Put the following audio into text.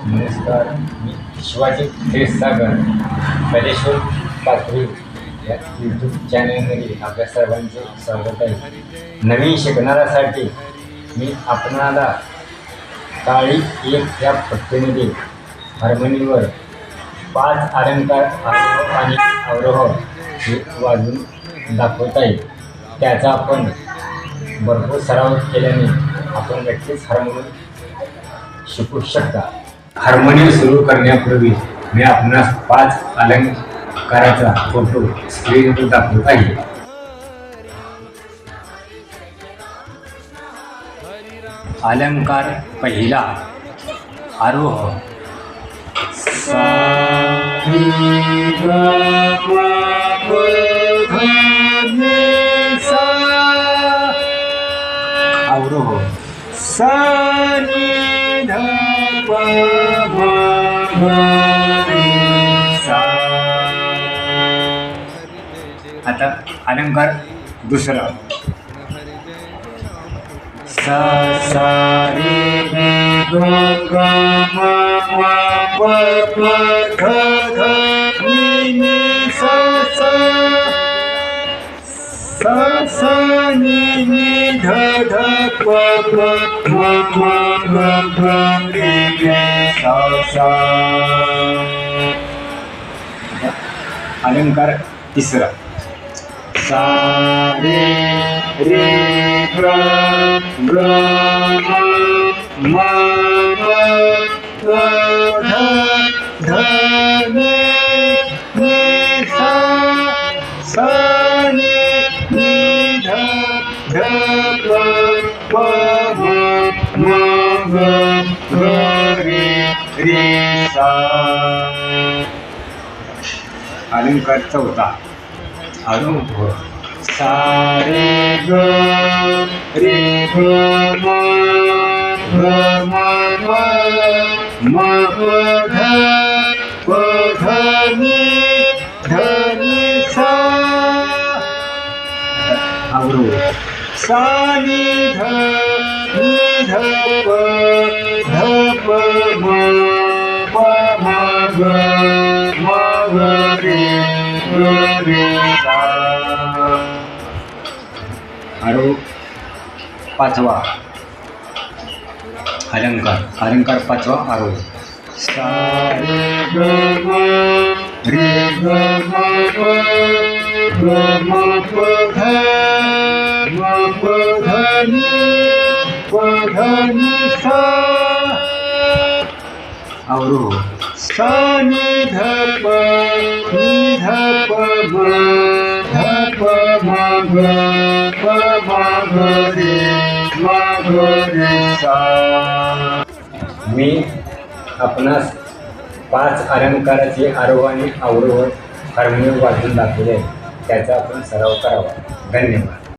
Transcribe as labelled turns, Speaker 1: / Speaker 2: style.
Speaker 1: नमस्कार, मी शिवाजी क्षीरसागर कलेश्वर पाथरी या यूट्यूब चॅनलमध्ये आपल्या सर्वांचे स्वागत आहे. नवीन शिकणाऱ्यासाठी मी आपणाला ताळी एक या पट्टीमध्ये हार्मोनियमवर 5 अलंकार आरोह आणि अवरोह हे वाजवून दाखवता येईल. त्याचा आपण भरपूर सराव केल्याने आपण नक्कीच हार्मोनियम शिकू शकता. हार्मोनियम सुरू करण्यापूर्वी मी आपणास 5 अलंकाराचा फोटो स्क्रीनवर दाखवत आहे. अलंकार पहिला आरोह. सा रे ग म प ध नि सा. अवरोह. सा नि ध प म ग रे सा. आता अलंकार दुसरा. सा सा रे रे ग ग म प प ध ध नि नि सा सा. सा सा नि नि ध ध प प म म ग ग रे रे सा सा. अलंकार तिसरा. सा रे रे ग ग म प प ध ध नि नि सा. सा नि नि ध ध प प म ग ग रे रे सा. अलंकार चौथा. आरोह. सा रे ग रे ग म म प ध नि सा. अवरोह. सा नि ध प ध प म ग रे रे सा. आरोह पाचवा. अलंकार पाचवा आरोह. सा रे ग म रे ग म प ध नि सा. अवरोह. सा नि ध प म ध प म ग रे सा. मी आपणास 5 अलंकाराचे आरोह आणि अवरोह हार्मोनियम वाजवून दाखवले. त्याचा आपण सराव करावा. धन्यवाद.